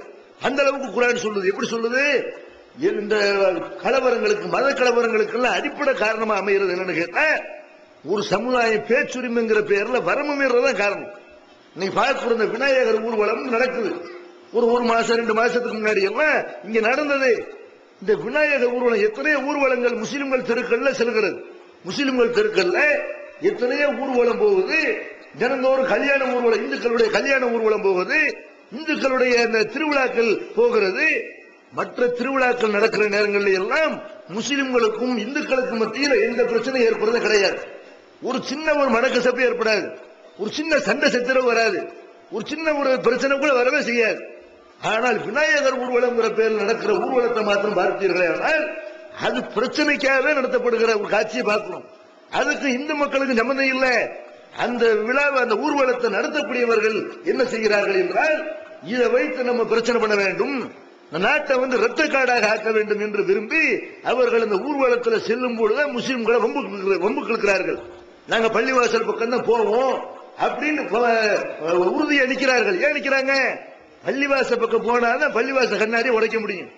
அந்த அளவுக்கு குர்ஆன் சொல்லுது. எப்படி சொல்லுது? இந்த கலவரங்களுக்கு, மத கலவரங்களுக்கு எல்லாம் அடிப்படை காரணமா அமைகிறது என்னன்னு கேட்டா, ஒரு சமுதாயம் பேச்சுரிமைங்கிற பேர்ல வரம்பு மீறதான் காரணம். இன்னைக்கு பார்க்கிற இந்த விநாயகர் ஊர்வலம் நடக்குது. ஒரு மாசம் 2 மாசத்துக்கு முன்னாடி எல்லாம் இங்க நடந்தது. இந்த விநாயகர் ஊர்வலம் எத்தனையோ ஊர்வலங்கள் முஸ்லிம்கள் தெருக்கள்ல செல்கிறது. முஸ்லிம்கள் தெருக்கள்ல எத்தனையோ ஊர்வலம் போகுது. தினந்தோறும் கல்யாண ஊர்வலம், இந்துக்களுடைய கல்யாண ஊர்வலம் போகுது, இந்துக்களுடைய அந்த திருவிழாக்கள் போகிறது. மற்ற திருவிழாக்கள் நடக்கிற நேரங்களில் எல்லாம் முஸ்லிம்களுக்கும் இந்துக்களுக்கும் மத்தியில் எந்த பிரச்சனையும் ஏற்படுறது கிடையாது. ஒரு சின்ன ஒரு மனக்கசப்பு ஏற்படாது, ஒரு சின்ன சண்டை சச்சரவு வராது, ஒரு சின்ன ஒரு பிரச்சனை கூட வரவே செய்யாது. ஆனால் விநாயகர் ஊர்வலம்ங்கிற பேரில் நடக்கிற ஊர்வலத்தை மாத்திரம் பார்த்தீர்களே ஆனால் அது பிரச்சனைக்காகவே நடத்தப்படுகிற ஒரு காட்சியை பார்க்கணும். அதுக்கு இந்து மக்களுக்கு சம்பந்தம் இல்லை. அந்த விழாவை, அந்த ஊர்வலத்தை நடத்தக்கூடியவர்கள் என்ன செய்கிறார்கள் என்றால், இதை வைத்து நம்ம பிரச்சனை பண்ண வேண்டும், நாட்டை ரத்த காடாக ஆக்க வேண்டும் என்று விரும்பி அவர்கள் இந்த ஊர்வலத்தில் செல்லும் பொழுது முஸ்லிம்களை வம்பு கிழக்கிறார்கள். நாங்க பள்ளிவாசல் பக்கம் தான் போவோம் அப்படின்னு உறுதியை நிற்கிறார்கள். ஏன் நிற்கிறாங்க? பள்ளிவாசல் பக்கம் போனாதான் பள்ளிவாசல் கண்ணாடியை உடைக்க முடியும்,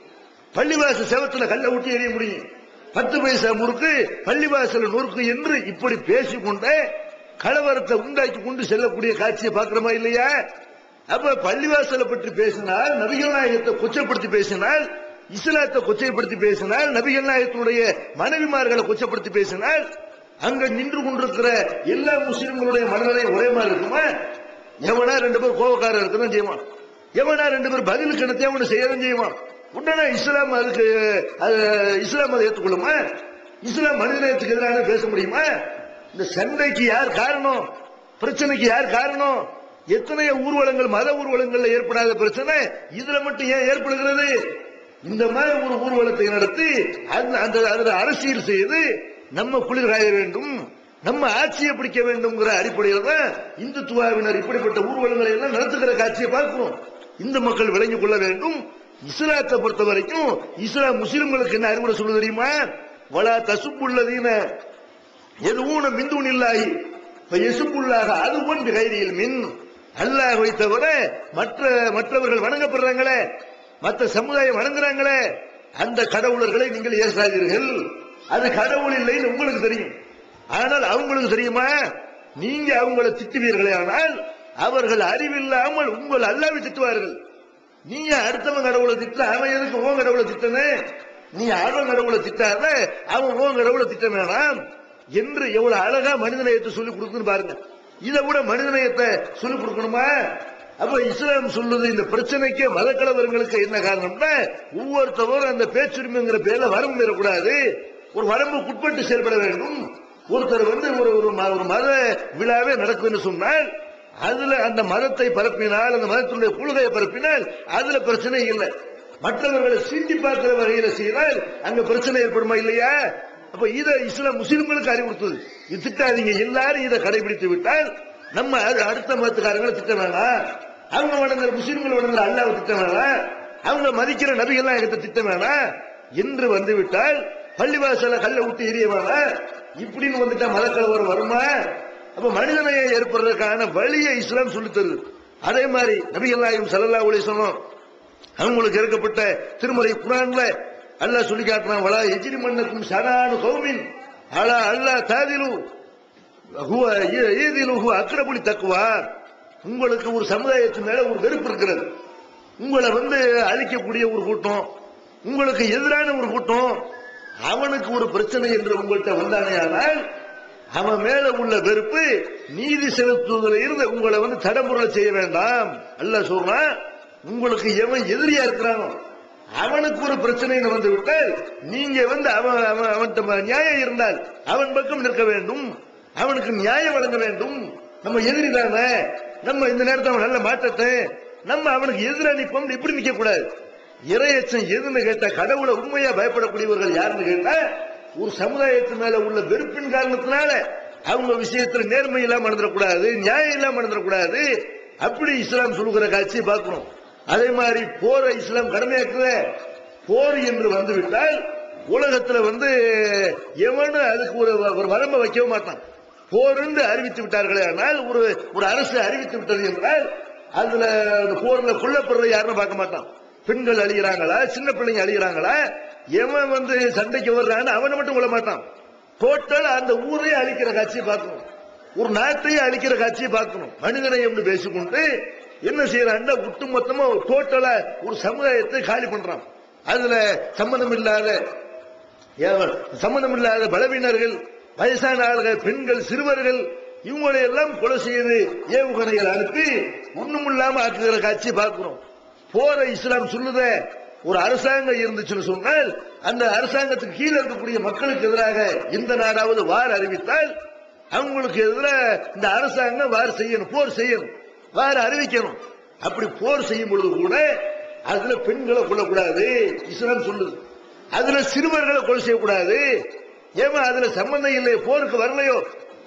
பள்ளிவாசல் செவத்துல கல்லை ஊட்டி எறிய முடியும், 10 பைசா முறுக்கு பள்ளிவாசல் நொறுக்கு என்று இப்படி பேசிக்கொண்டே கலவரத்தை உண்டாக்கி கொண்டு செல்லக்கூடிய காட்சியை பார்க்கிறோமா இல்லையா? அப்ப பள்ளிவாசலை பற்றி பேசினால், நபிகள் நாயகத்தை கொச்சப்படுத்தி பேசினால், இஸ்லாத்தை கொச்சைப்படுத்தி பேசினால், நபிகள் நாயகத்தினுடைய மனைவிமார்களை கொச்சப்படுத்தி பேசினால், அங்க நின்று கொண்டிருக்கிற எல்லா முஸ்லிம்களுடைய மனநிலை ஒரே மாதிரி இருக்குமா? எவனா 2 பேர் கோபக்காரர் இருக்கதான் செய்வான், எவனா 2 பேர் பதில் கிணத்தை அவனை செய்யதான் செய்வான். உடனே இஸ்லாம் அதுக்கு இஸ்லாம் அதை ஏற்றுக்கொள்ளுமா? இஸ்லாம் மனிதநேயத்துக்கு எதிராக பேச முடியுமா? இந்த சண்டைக்கு யார் காரணம்? பிரச்சனைக்கு யார் காரணம்? எத்தனையோ ஊர்வலங்கள், மத ஊர்வலங்கள்ல ஏற்படாத பிரச்சனை இதுல மட்டும் ஏன் ஏற்படுகிறது? இந்த மாதிரி ஒரு ஊர்வலத்தை நடத்தி அந்த அரசியல் செய்து நம்ம குளிர் காய வேண்டும், நம்ம ஆட்சியை பிடிக்க வேண்டும்ங்கிற அடிப்படையில் தான் இந்துத்துவாவினர் இப்படிப்பட்ட ஊர்வலங்களை எல்லாம் நடத்துகிற காட்சியை பார்க்கிறோம். இந்த மக்கள் விளங்கிக் கொள்ள வேண்டும். இஸ்லாத்தை பொறுத்த வரைக்கும் இஸ்லாம் முஸ்லிம்களுக்கு என்ன அறிவுரை சொல்லுது தெரியுமா? வலா தசுப்புள்ளதீன எதுவும் மிந்துன் இல்லாஹி எசுப்புள்ளாக அதுவும் கைரியில் மின், அல்லாஹ்வை தவிர மற்றவர்கள் வணங்கப்படுறாங்களே, மற்ற சமுதாயம் வணங்குறாங்களே, அந்த கடவுளர்களை நீங்கள் ஏசாதீர்கள். அது கடவுள் இல்லைன்னு உங்களுக்கு தெரியும், ஆனால் அவங்களுக்கு தெரியுமா? நீங்க அவங்களை திட்டுவீர்களே, ஆனால் அவர்கள் அறிவில்லாமல் உங்கள் அல்லாஹ்வை திட்டுவார்கள். நீங்க அடுத்தவன் கடவுளை திட்ட, அவன் எதுக்கு உன் கடவுளை திட்டனே? நீ அவன் கடவுளை திட்டாத, அவன் உன் கடவுளை திட்ட வேணாம் என்று எவ்வளவு அழகா மனிதநேயத்தை சொல்லிக் கொடுக்குன்னு பாருங்க. இதை விட மனிதநேயத்தை சொல்லிக் கொடுக்கணுமா? அப்ப இஸ்லாம் சொல்லுது, இந்த பிரச்சனைக்கு மத கலவரங்களுக்கு என்ன காரணம்னா, ஒவ்வொருத்தவரும் அந்த பேச்சுரிமைங்கிற பேர்ல வரம்பு மீறக்கூடாது, ஒரு வரம்புக்குட்பட்டு செயல்பட வேண்டும். ஒருத்தர் ஒரு மத விழாவே நடக்கும்னு சொன்னால் அதுல அந்த மதத்தை பரப்பினால், அந்த மதத்தினுடைய கொள்கையை பரப்பினால் அதுல பிரச்சனை இல்லை. மற்றவர்களை சீண்டி பார்க்கிற வகையில செய்தால் அங்க பிரச்சனை ஏற்படுமா இல்லையா? அப்ப இதை இஸ்லாம் முஸ்லிம்களுக்கு அறிவுறுத்துது, இது திட்டாதீங்க, எல்லாரும் இதை கடைபிடித்து விட்டால் நம்ம அடுத்த மதத்துக்காரங்களை திட்ட வேணாம், அவங்க வணங்குற முஸ்லிம்கள் வணங்குற அல்லாஹ்வை திட்ட வேணாம், அவங்க மதிக்கிற நபிகள்லாம் எங்கிட்ட திட்ட வேணாம் என்று வந்துவிட்டால் பள்ளிவாசல கல்லை விட்டு எரிய வேணாம் இப்படின்னு வந்துட்டா மதக்கலவரம் வருமா? அப்ப மனிதனையை ஏற்படுறதுக்கான வழியை இஸ்லாம் சொல்லித் தருது. அதே மாதிரி நபிகள் நாயகம் ஸல்லல்லாஹு அலைஹி வஸல்லம் அவங்களுக்கு இறக்கப்பட்ட திருமறை குர்ஆன்ல அல்லாஹ் சொல்லி காட்டுறான், வலா எஜ்ரிமன்னக்கும் ஷனானு கௌமின் அலா அல்லா தாதிலு ஹுவ ஈதிலுஹு அக்ரபுலி தக்வா. உங்களுக்கு ஒரு சமுதாயத்தின் மேல ஒரு வெறுப்பு இருக்கிறது, உங்களை அழிக்கக்கூடிய ஒரு கூட்டம், உங்களுக்கு எதிரான ஒரு கூட்டம், அவனுக்கு ஒரு பிரச்சனை என்று உங்கள்கிட்ட வந்தானேயானால் அவன் மேல உள்ள வெறுப்பு நீதி செலுத்துவதில் இருந்து உங்களை தடமுறை செய்ய வேண்டாம். அல்லாஹ் சொல்றான், உங்களுக்கு எவன் எதிரியா இருக்கிறானோ அவனுக்கு ஒரு பிரச்சனை வந்து விட்டால் நீங்க அவன் நியாயம் இருந்தால் அவன் பக்கம் நிற்க வேண்டும், அவனுக்கு நியாயம் வழங்க வேண்டும். நம்ம எதிரி தானே, நம்ம இந்த நேரத்தை அவன் நல்ல மாற்றத்தை நம்ம அவனுக்கு எதிராக நிற்போம், இப்படி நிக்க கூடாது. இறையச்சம் எதுன்னு கேட்டா, கடவுளை உண்மையா பயப்படக்கூடியவர்கள் யாருன்னு கேட்டா, ஒரு சமுதாயத்து மேல உள்ள வெறுப்பின் காரணத்தினால அவங்க விஷயத்துல நேர்மை இல்லாம நடந்துடக்கூடாது, நியாயம் இல்லாம நடந்துடக்கூடாது. அப்படி இஸ்லாம் சொல்லுகிற காட்சியை பார்க்கிறோம். அதே மாதிரி போரை இஸ்லாம் கடமையாக்குற, போர் என்று வந்துவிட்டால் உலகத்துல எவனும் அதுக்கு ஒரு வரம்பை வைக்க மாட்டான். போர் என்று அறிவித்து விட்டார்களே, ஆனால் ஒரு அரசு அறிவித்து விட்டது என்றால் அதுல போர்ல கொல்லப்படுற யாருன்னு பார்க்க மாட்டான். பெண்கள் அழிகிறாங்களா, சின்ன பிள்ளைங்க அழிகிறாங்களா, எவன் சண்டைக்கு வர்றான்னு அவனை மட்டும் கொள்ள மாட்டான். டோட்டல் அந்த ஊரையே அழிக்கிற காட்சியை பார்க்கணும், ஒரு நாட்டையே அழிக்கிற காட்சியை பார்க்கணும். மனிதநேயம் பேசிக்கொண்டு என்ன செய்யறான், ஒட்டு மொத்தமா டோட்டலா ஒரு சமுதாயத்தை காலி பண்றான். அதுல சம்பந்தம் இல்லாத பலவீனர்கள், வயசான ஆளுகள், பெண்கள், சிறுவர்கள் இவங்களை எல்லாம் கொலை செய்து ஏவுகணைகள் அனுப்பி ஒண்ணும் இல்லாம ஆக்குகிற காட்சியை பார்க்கிறோம். போற இஸ்லாம் சொல்லுத, ஒரு அரசாங்கம் இருந்துச்சுன்னு சொன்னால் அந்த அரசாங்கத்துக்கு கீழே இருக்கக்கூடிய மக்களுக்கு எதிராக இந்த நாடாவது வார் அறிவித்தால் அவங்களுக்கு எதிராக இந்த அரசாங்கம் வார் செய்யணும், போர் செய்யணும், வார் அறிவிக்கணும். அப்படி போர் செய்யும் பொழுது கூட அதுல பெண்களை கொல்லக்கூடாது இஸ்லாம் சொல்லுது, அதுல சிறுவர்களை கொலை செய்யக்கூடாது. ஏமா அதுல சம்பந்தம் இல்லை, போருக்கு வரலையோ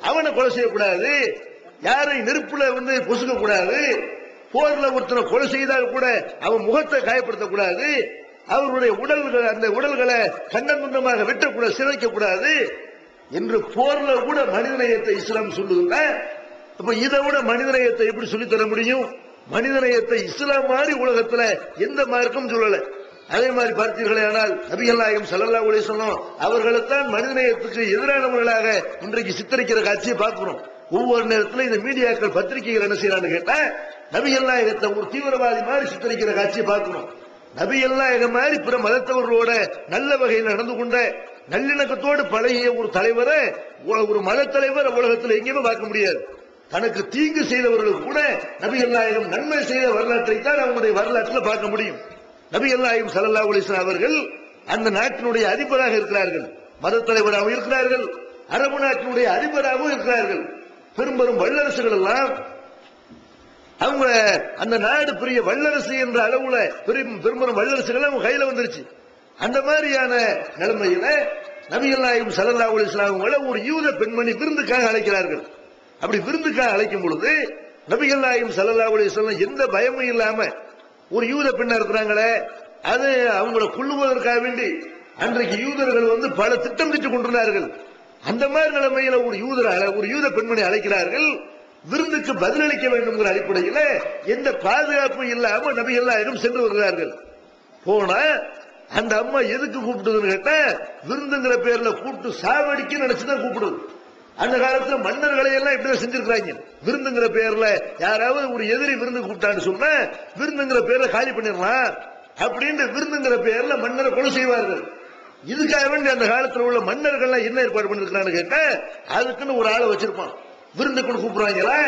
அவனை கொலை செய்யக்கூடாது, யாரை நெருப்புல பொசுக்க கூடாது, போர்ல ஒருத்தனை கொலை செய்தால் கூட அவன் முகத்தை காயப்படுத்தக்கூடாது, அவருடைய உடல்கள் அந்த உடல்களை கண்டம் துண்டமாக வெட்டக்கூடாது, சிதைக்க கூடாது என்று போர்ல கூட மனிதநேயத்தை இஸ்லாம் சொல்லுதுன்னா, அப்ப இதை விட மனிதநேயத்தை எப்படி சொல்லித்தர முடியும்? மனிதநேயத்தை இஸ்லாம் மாதிரி உலகத்துல எந்த மார்க்கும் சொல்லல. அதே மாதிரி பார்த்தீர்களே ஆனால் நபிகள் நாயகம் ஸல்லல்லாஹு அலைஹி வஸல்லம் அவர்களைத்தான் மனிதநேயத்துக்கு எதிரானவர்களாக இன்றைக்கு சித்தரிக்கிற காட்சியை பார்க்கிறோம். ஒவ்வொரு நேரத்தில் இந்த மீடியாக்கள், பத்திரிகைகள் என்ன செய்யறான்னு கேட்டா, நபிகள் நாயகத்தை ஒரு தீவிரவாதி மாதிரி சித்தரிக்கிற காட்சியை பார்க்கிறோம். நபிகள் நாயகம் மாதிரி பிற மதத்தவர்களோட நல்ல வகையில் நடந்து கொண்ட, நல்லிணக்கத்தோடு பழகிய ஒரு தலைவரை, ஒரு மத தலைவர் உலகத்தில் எங்கேயுமே பார்க்க முடியாது. தனக்கு தீங்கு செய்தவர்களுக்கு கூட நபிகள் நாயகம் நன்மை செய்த வரலாற்றை தான் அவங்களுடைய வரலாற்றில் பார்க்க முடியும். நபிகள் நாயகம் ஸல்லல்லாஹு அலைஹி வஸல்லம் அவர்கள் அந்த நாட்டினுடைய அதிபராக இருக்கிறார்கள், மத தலைவராகவும் இருக்கிறார்கள், அரபு நாட்டினுடைய அதிபராகவும் இருக்கிறார்கள். பெரும் பெரும் வல்லரசுகள் எல்லாம் அவங்க அந்த நாடு பெரிய வல்லரசு என்ற அளவுல பெரும் பெரும் வல்லரசுகள் அவங்க கையில வந்துருச்சு. அந்த மாதிரியான நிலைமையில நபிகள் நாயகம் ஸல்லல்லாஹு அலைஹி வஸல்லம் அவங்களை ஒரு யூத பெண்மணி விருந்துக்காக அழைக்கிறார்கள். அப்படி விருந்துக்காக அழைக்கும் பொழுது நபிகள் நாயகம் ஸல்லல்லாஹு அலைஹி வஸல்லம் எந்த பயமும் இல்லாம, ஒரு யூத பெண்ணா இருக்கிறாங்களே, அது அவங்களை கொல்லுவதற்காக வேண்டி அன்றைக்கு யூதர்கள் பல திட்டம் திட்டு கொண்டிருந்தார்கள். அந்த மாதிரி நிலைமையில ஒரு யூத பெண்மணி அழைக்கிறார்கள், விருந்துக்கு பதிலளிக்க வேண்டும் அடிப்படையில் எந்த பாதுகாப்பு இல்லாம நபிகள் நாயகம் சென்று வருகிறார்கள். போனா அந்த அம்மா எதுக்கு கூப்பிடுதுன்னு கேட்டா, விருந்துங்கிற பேர்ல கூப்பிட்டு சாவடிக்க நினைச்சுதான் கூப்பிடுது. அந்த காலத்துல மன்னர்களை எல்லாம் இப்படிதான் செஞ்சிருக்காங்க. விருந்துங்கிற பேர்ல யாராவது ஒரு எதிரி விருந்து கூப்பிட்டான்னு சொன்னா விருந்துங்கிற பேர்ல காலி பண்ணிடலாம் அப்படின்னு விருந்துங்கிற பேர்ல மன்னரை கொலை செய்வார்கள். இதுக்காக வேண்டி அந்த காலத்தில் உள்ள மன்னர்கள் என்ன ஏற்பாடு பண்ணிருக்கான்னு கேட்டா, அதுக்குன்னு ஒரு ஆளை வச்சிருப்பான். விருந்துக்குன்னு கூப்பிடுறாங்களா,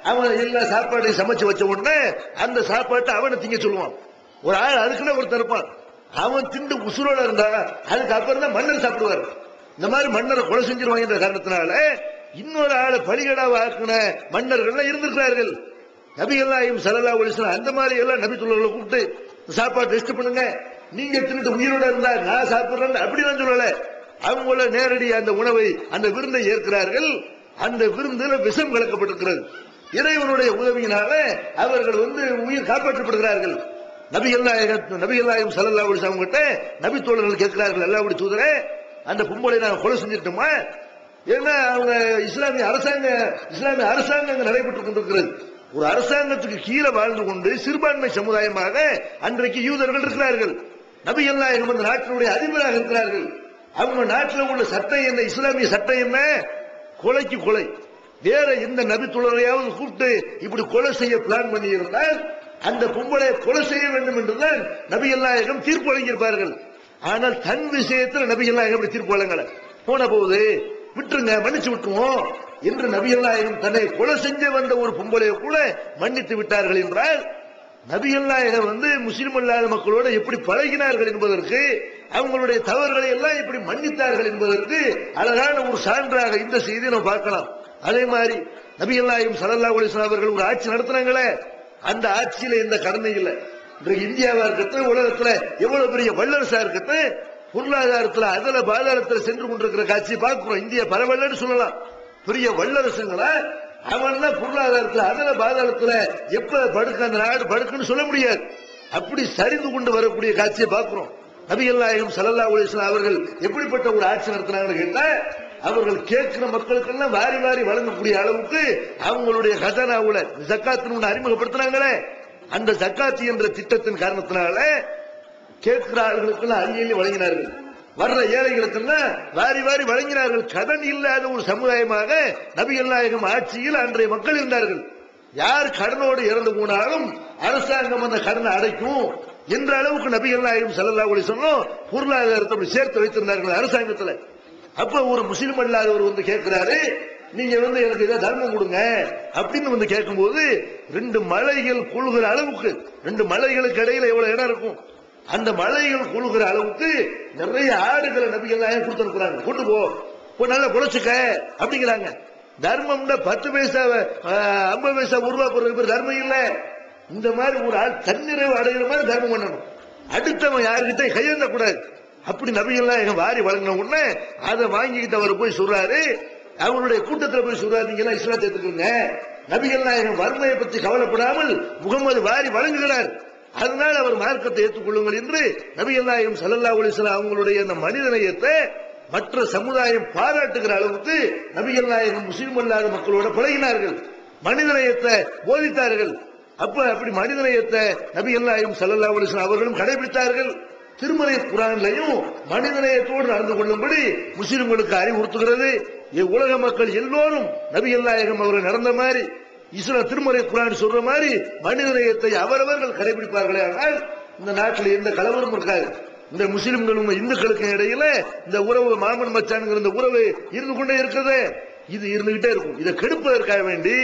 அவன் எல்லா சாப்பாடையும் சமைச்சு வச்ச உடனே அந்த சாப்பாட்டை அவனை திங்க சொல்லுவான். ஒரு ஆள் அதுக்குன்னு ஒருத்தர் இருப்பான், அவன் திண்டு உசுரோட இருந்தா அதுக்கப்புறம் தான் மன்னர் சாப்பிடுவார். இந்த மாதிரி மன்னரை கொலை செஞ்சிருவாங்க காரணத்தினால இன்னொரு ஆளை பலிகடாவை ஆக்கின மன்னர்கள் இருந்திருக்கிறார்கள். நபிகள் நாயகம் ஸல்லல்லாஹு அலைஹி வஸல்லம் அந்த மாதிரி எல்லாம் நபி தோழர்களை கூப்பிட்டு சாப்பாடு டெஸ்ட் பண்ணுங்க, நீங்க தின்னுட்டு உயிரோட இருந்தா நான் சாப்பிடுறேன் அப்படிலாம் சொல்லல. அவங்கள நேரடி அந்த உணவை, அந்த விருந்தை ஏற்கிறார்கள். அந்த விருந்துல விஷம் கலக்கப்பட்டிருக்கிறது. இறைவனுடைய உதவியினால அவர்கள் உயிர் காப்பாற்றப்படுகிறார்கள். நபிகள் நாயகம் ஸல்லல்லாஹு அலைஹி வஸல்லம் கிட்ட நபி தோழர்கள் கேட்கிறார்கள், அல்லாஹ்வுடைய தூதரே, அந்த பொம்பளை நாங்கள் கொலை செஞ்சிட்டோமா? ஏன்னா அவங்க இஸ்லாமிய அரசாங்கம் நடைபெற்றுக் கொண்டிருக்கிறது. ஒரு அரசாங்கத்துக்கு கீழே வாழ்ந்து கொண்டு சிறுபான்மை சமுதாயமாக அன்றைக்கு யூதர்கள் இருக்கிறார்கள். நபிகள் நாயகம் அந்த நாட்டினுடைய அதிபராக இருக்கிறார்கள். அவங்க நாட்டில் உள்ள சட்டம் என்ன, இஸ்லாமிய சட்டம் என்ன? கொலைக்கு கொலை. வேற எந்த நபி தோழரையாவது கூப்பிட்டு இப்படி கொலை செய்ய பிளான் பண்ணி இருந்தால் அந்த பொம்பளை கொலை செய்ய வேண்டும் என்றுதான் நபிகள் நாயகம் தீர்ப்பு வழங்கியிருப்பார்கள். ஆனால் தன் விஷயத்தில் நபிகள் நாயகம் தீர்ப்பு வழங்கல. போன போது விட்டுருங்க, மன்னிச்சு விட்டுருவோம் என்று நபிகள் நாயகம் தன்னை கொலை செஞ்ச வந்த ஒரு பொம்பளையை கூட மன்னித்து விட்டார்கள் என்றால், நபிகள் நாயகம் முஸ்லிம் அல்லாத மக்களோட எப்படி பழகினார்கள் என்பதற்கு, அவங்களுடைய தவறுகளை எல்லாம் எப்படி மன்னித்தார்கள் என்பதற்கு அழகான ஒரு சான்றாக இந்த செய்தியை நம்ம பார்க்கலாம். அதே மாதிரி நபிகள் நாயகம் ஸல்லல்லாஹு அலைஹி வஸல்லம் அவர்கள் ஒரு ஆட்சி நடத்தினாங்களே, அந்த ஆட்சியில எந்த கடமை இல்லை. இன்றைக்கு இந்தியாவா இருக்கட்டும், உலகத்துல எவ்வளவு பெரிய வல்லரசா இருக்கட்டும், பொருளாதாரத்துல அதல பாதாளத்துல சென்று கொண்டிருக்கிற காட்சியை பார்க்கிறோம். இந்தியா பரவல்லன்னு சொல்லலாம். பெரிய வல்லரசுங்களா அவன் பொருளாதாரத்துல அதல பாதாளத்துல எப்ப படுக்க அந்த நாடு படுக்குன்னு சொல்ல முடியாது. அப்படி சரிந்து கொண்டு வரக்கூடிய காட்சியை பார்க்கிறோம். நபிகள் நாயகம் ஸல்லல்லாஹு அலைஹி வஸல்லம் அவர்கள் எப்படிப்பட்ட ஒரு ஆட்சி நடத்தினாங்கன்னு கேட்டா, அவர்கள் கேட்கிற மக்களுக்கெல்லாம் வாரி வாரி வழங்கக்கூடிய அளவுக்கு அவங்களுடைய கஜானாவுல ஜக்காத்துன்னு அறிமுகப்படுத்தினாங்களே, அந்த ஜக்காத்து என்ற திட்டத்தின் காரணத்தினால கேட்கிற ஆளுகளுக்கெல்லாம் அள்ளி வழங்கினார்கள். வர்ற ஏழைகளுக்கெல்லாம் வாரி வாரி வழங்கினார்கள். கடன் இல்லாத ஒரு சமுதாயமாக நபிகள் நாயகம் ஆட்சியில் அன்றைய மக்கள் இருந்தார்கள். யார் கடனோடு இறந்து போனாலும் அரசாங்கம் அந்த கடனை அடைக்கும் என்ற அளவுக்கு நபிகள் நாயகம் ஸல்லல்லாஹு அலைஹி வஸல்லம் பொருளாதாரத்தை சேர்த்து வைத்திருந்தார்கள் அரசாங்கத்தில். அப்ப ஒரு முஸ்லிம் அல்லாதவர் வந்து கேட்கிறாரு, நீங்க எனக்கு ஏதாவது தர்மம் கொடுங்க அப்படின்னு வந்து கேட்கும்போது, 2 மலைகள் கொள்கிற அளவுக்கு, 2 மலைகளுக்கு இடையில எவ்வளவு இடம் இருக்கும், அந்த மலைகள் கொள்கிற அளவுக்கு நிறைய ஆடுகளை நபிகள் நாயகம் கொடுத்திருக்கிறாங்க. கொண்டு போ நல்லா பொழைச்சுக்க அப்படிங்கிறாங்க. தர்மம்னா 10 பைசா 50 பைசா ரூபா போடுறதுக்கு பேர் தர்மம் இல்ல. இந்த மாதிரி ஒரு ஆள் தன்னிறைவு அடைகிற மாதிரி தர்மம் பண்ணணும். அடுத்தவன் யாருக்கிட்ட கையெழுந்த கூடாது. அப்படி நபிகள் நாயகம் வாரி வழங்கின உடனே அதை வாங்கிக்கிட்டு அவர் போய் சொல்றாரு, அவருடைய கூட்டத்தில் போய் சொல்றாரு, நீங்க எல்லாம் இஸ்லாத்தை ஏத்துக்குங்க. நபிகள் நாயகம் வறுமையை பற்றி கவலைப்படாமல் முகமது வாரி வழங்குகிறார், அதனால் அவர் மார்க்கத்தை ஏற்றுக்கொள்ளுங்கள் என்று நபிகள் நாயகம் ஸல்லல்லாஹு அலைஹி வஸல்லம் அவங்களுடைய அந்த மனிதநேயத்தை மற்ற சமுதாயம் பாராட்டுகிற அளவுக்கு நபிகள் நாயகம் முஸ்லிம் அல்லாத மக்களோட பழகினார்கள், மனிதநேயத்தை போதித்தார்கள். அப்படி மனிதநேயத்தை நபிகள் நாயகம் ஸல்லல்லாஹு அலைஹி வஸல்லம் அவர்களும் கடைபிடித்தார்கள். திருமறை குர்ஆன்லயும் மனிதநேயத்தோடு நடந்து கொள்ளும்படி முஸ்லிம்களுக்கு அறிவுறுத்துகிறது. உலக மக்கள் எல்லோரும் நபிகள் நாயகம் அவர்கள் நடந்த மாதிரி, இஸ்லாம் திருமறை குர்ஆன் சொல்ற மாதிரி மனிதநேயத்தை அவரவர்கள் கடைபிடிப்பார்களே, ஆனால் இந்த நாட்டில் எந்த கலவரம் இருக்காது. இந்த முஸ்லிம்களும் இந்துக்களுக்கு இடையில இந்த உறவு மாமன் மச்சான்ங்கிற இந்த உறவு இருந்து கொண்டே இருக்கிறது. இது இருந்துகிட்டே இருக்கும். இதை கெடுப்பதற்காக வேண்டி,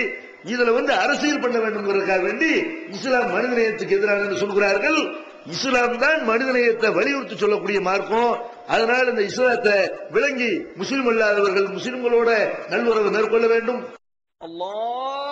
இதுல அரசியல் பண்ண வேண்டும் வேண்டி இஸ்லாம் மனிதநேயத்துக்கு எதிராக என்று சொல்கிறார்கள். இஸ்லாம் தான் மனிதநேயத்தை வலியுறுத்தி சொல்லக்கூடிய மார்க்கம். அதனால் இந்த இஸ்லாத்தை விளங்கி முஸ்லிம் அல்லாதவர்கள் முஸ்லிம்களோட நல்லுறவு மேற்கொள்ள வேண்டும். அல்லாஹ்